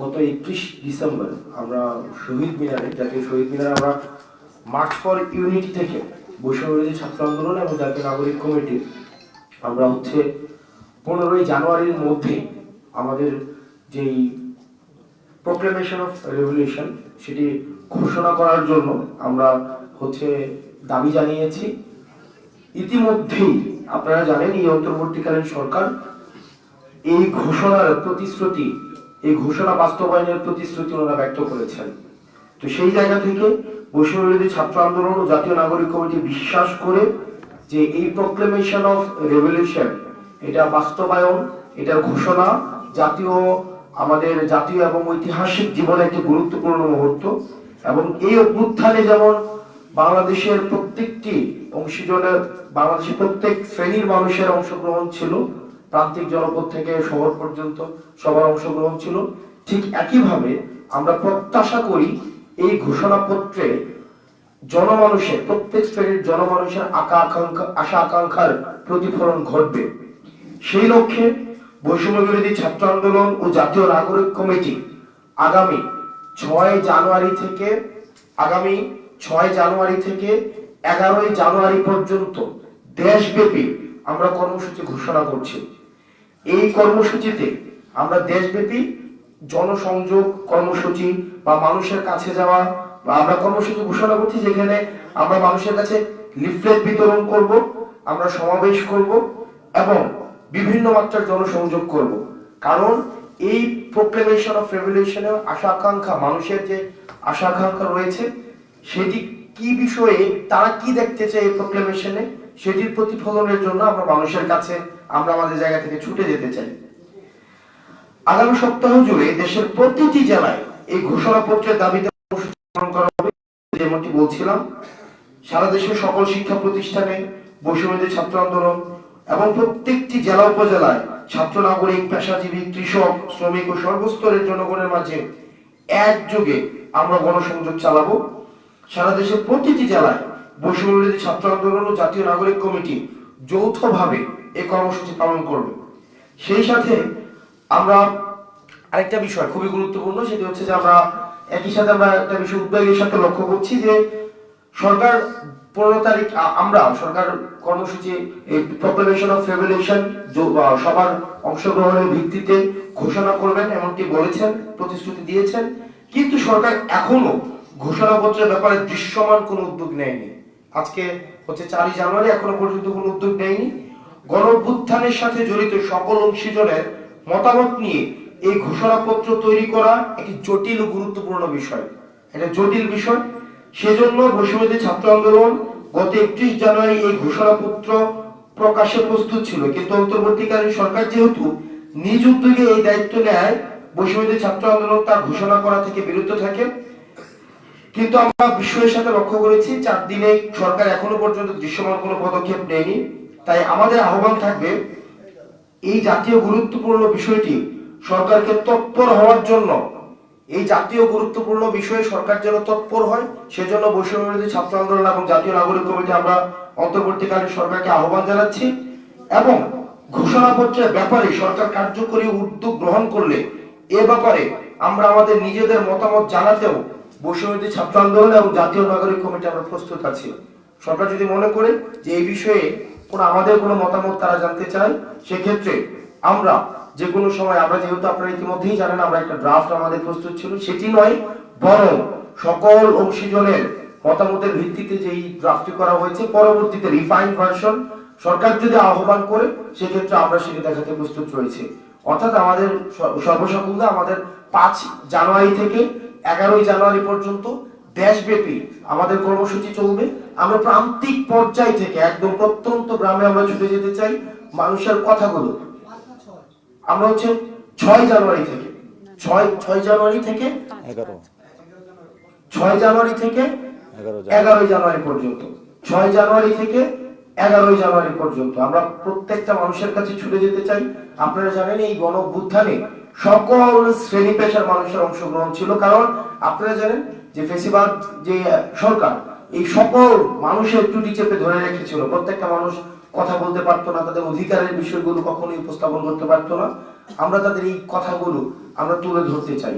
গত 31 ডিসেম্বর আমরা শহীদ মিনারে, জাতীয় শহীদ মিনারে আমরা মার্চ ফর ইউনিটি থেকে বৈষম্যবিরোধী ছাত্র আন্দোলন এবং জাতীয় নাগরিক কমিটি আমরা 15ই জানুয়ারির মধ্যে আমাদের যেই প্রোক্লেমেশন অফ রেভলিউশন সেটি ঘোষণা করার জন্য আমরা দাবি জানিয়েছি। ইতিমধ্যেই আপনারা জানেন এই অন্তর্বর্তীকালীন সরকার এই ঘোষণার প্রতিশ্রুতি, এই ঘোষণা বাস্তবায়নের প্রতিশ্রুতি ওনারা ব্যক্ত করেছেন। তো সেই জায়গা থেকে বৈষম্যবিরোধী ছাত্র আন্দোলন ও জাতীয় নাগরিক কমিটি বিশ্বাস করে যে এই প্রোক্লেমেশন অফ রেভলিউশন এটা বাস্তবায়ন, এটার ঘোষণা আমাদের জাতীয় এবং ঐতিহাসিক জীবনে একটি গুরুত্বপূর্ণ মুহূর্ত। এবং এই অভ্যুত্থানে যেমন বাংলাদেশের প্রত্যেকটি অংশীজনের, বাংলাদেশের প্রত্যেক শ্রেণীর মানুষের অংশগ্রহণ ছিল, প্রান্তিক জনপদ থেকে শহর পর্যন্ত সবার অংশগ্রহণ ছিল, ঠিক একইভাবে আমরা প্রত্যাশা করি এই ঘোষণাপত্রে জনমানুষের, প্রত্যেক শ্রেণীর জনমানুষের আশা আকাঙ্ক্ষার প্রতিফলন ঘটবে। সেই লক্ষ্যে বৈষম্যবিরোধী ছাত্র আন্দোলন ও জাতীয় নাগরিক কমিটি আগামী 6 জানুয়ারি থেকে 11ই জানুয়ারি পর্যন্ত দেশব্যাপী আমরা কর্মসূচি ঘোষণা করছি। এই কর্মসূচিতে আমরা দেশব্যাপী জনসংযোগ কর্মসূচি বা মানুষের কাছে যাওয়া, বা আমরা কর্মসূচি ঘোষণা করছি যেখানে আমরা মানুষের কাছে লিফলেট বিতরণ করব, আমরা সমাবেশ করব এবং বিভিন্ন মাত্রার জনসংযোগ করব। কারণ এই প্রোক্লেমেশন অফ রেভলিউশনের আশা আকাঙ্ক্ষা, মানুষের যে আশা আকাঙ্ক্ষা রয়েছে সেটি কি বিষয়ে, তারা কি দেখতে চায় এই প্রোক্লেমেশনে, সেটির প্রতিফলনের জন্য আমরা মানুষের কাছে, আমরা আমাদের জায়গা থেকে ছুটে যেতে চাই। আগামী সপ্তাহ জুড়ে দেশের প্রতিটি জেলায় এই ঘোষণাপত্রের দাবিতে কর্মসূচি পালন করা হবে। যেমনটি বলছিলাম, সারা দেশের সকল শিক্ষা প্রতিষ্ঠানে বৈষম্যবিরোধী ছাত্র আন্দোলন এবং প্রত্যেকটি জেলা উপজেলায় ছাত্র, নাগরিক, পেশাজীবী, কৃষক, শ্রমিক ও সর্বস্তরের জনগণের মাঝে একযোগে আমরা গণসংযোগ চালাবো। সারা দেশের প্রতিটি জেলায় বৈষম্যবিরোধী ছাত্র আন্দোলন ও জাতীয় নাগরিক কমিটি যৌথভাবে এই কর্মসূচি পালন করবে। সেই সাথে আমরা আরেকটা বিষয় খুবই গুরুত্বপূর্ণ, সেটি হচ্ছে যে আমরা একই সাথে আমরা একটা বিষয় উদ্বেগের সাথে লক্ষ্য করছি যে সরকার 15 তারিখ সরকার কর্মসূচি প্রোক্লেমেশন অফ রেভলিউশন সবার অংশগ্রহণের ভিত্তিতে ঘোষণা করবেন এমনটি বলেছেন, প্রতিশ্রুতি দিয়েছেন। কিন্তু সরকার এখনো ঘোষণাপত্রের ব্যাপারে দৃশ্যমান কোনো উদ্যোগ নেয়নি। আজকে 4 জানুয়ারি, এখনো পর্যন্ত কোনো উদ্যোগ নেয়নি। গণঅভ্যুত্থানের সাথে জড়িত সকল অংশীজনের মতামত নিয়ে এই ঘোষণাপত্র তৈরি করা একটি জটিল ও গুরুত্বপূর্ণ বিষয়, এটা জটিল বিষয়। সেজন্য বৈষম্যবিরোধী ছাত্র আন্দোলন গত 31 জানুয়ারি এই ঘোষণাপত্র প্রকাশে প্রস্তুত ছিল, কিন্তু অন্তর্বর্তীকালীন সরকার যেহেতু নিজ উদ্যোগে এই দায়িত্ব নেয়, বৈষম্যবিরোধী ছাত্র আন্দোলন তার ঘোষণা করা থেকে বিরত থাকে। কিন্তু আমরা বিষয়ের সাথে লক্ষ্য করেছি 4 দিনে সরকার এখনো পর্যন্ত দৃশ্যমান কোনো পদক্ষেপ নেয়নি। তাই আমাদের আহ্বান থাকবে এই জাতীয় গুরুত্বপূর্ণ বিষয়টি সরকারকে তৎপর হওয়ার জন্য, এই জাতীয় গুরুত্বপূর্ণ বিষয়ে সরকার যেন তৎপর হয়, সেজন্য বৈষম্যবিরোধী ছাত্র আন্দোলন এবং জাতীয় নাগরিক কমিটি আমরা অন্তর্বর্তীকালীন সরকারকে আহ্বান জানাচ্ছি। এবং ঘোষণাপত্রের ব্যাপারে সরকার কার্যকরী উদ্যোগ গ্রহণ করলে এ ব্যাপারে আমরা আমাদের নিজেদের মতামত জানাতেও বৈষম্যবিরোধী ছাত্র আন্দোলন এবং জাতীয় নাগরিক কমিটি আমরা প্রস্তুত আছি। সরকার যদি মনে করে যে এই বিষয়ে আমাদের কোনো মতামত তারা জানতে চায়, সেক্ষেত্রে আমরা যে কোনো সময়, আমরা যেহেতু আপনারা ইতিমধ্যেই জানেন আমরা একটা ড্রাফট আমাদের প্রস্তুত ছিল, সেটি নয় বরং সকল অংশীজনের মতামতের ভিত্তিতে যেই ড্রাফটটি করা হয়েছে, পরবর্তীতে রিফাইন্ড ভার্সন সরকার যদি আহ্বান করে সেক্ষেত্রে আমরা সেটি দেখাতে প্রস্তুত রয়েছে। অর্থাৎ আমাদের সর্বসাকুল্যে আমাদের 5 জানুয়ারি থেকে 11ই জানুয়ারি পর্যন্ত দেশব্যাপী আমাদের কর্মসূচি চলবে। আমরা প্রান্তিক পর্যায় থেকে একদম প্রত্যন্ত গ্রামে আমরা ছুটে যেতে চাই, মানুষের কথাগুলো আমরা 6 জানুয়ারি থেকে 11ই জানুয়ারি পর্যন্ত, 6 জানুয়ারি থেকে 11ই জানুয়ারি পর্যন্ত আমরা প্রত্যেকটা মানুষের কাছে ছুটে যেতে চাই। আপনারা জানেন এই গণঅভ্যুত্থানে সকল শ্রেণী পেশার মানুষের অংশগ্রহণ ছিল, কারণ আপনারা জানেন যে ফেসিবাদ যে সরকার এই সকল মানুষের ত্রুটি চেপে ধরে রেখেছিল। প্রত্যেকটা মানুষ কথা বলতে পারতো না, তাদের অধিকারের বিষয়গুলো কখনোই উপস্থাপন করতে পারতো না। আমরা তাদের এই কথাগুলো আমরা তুলে ধরতে চাই।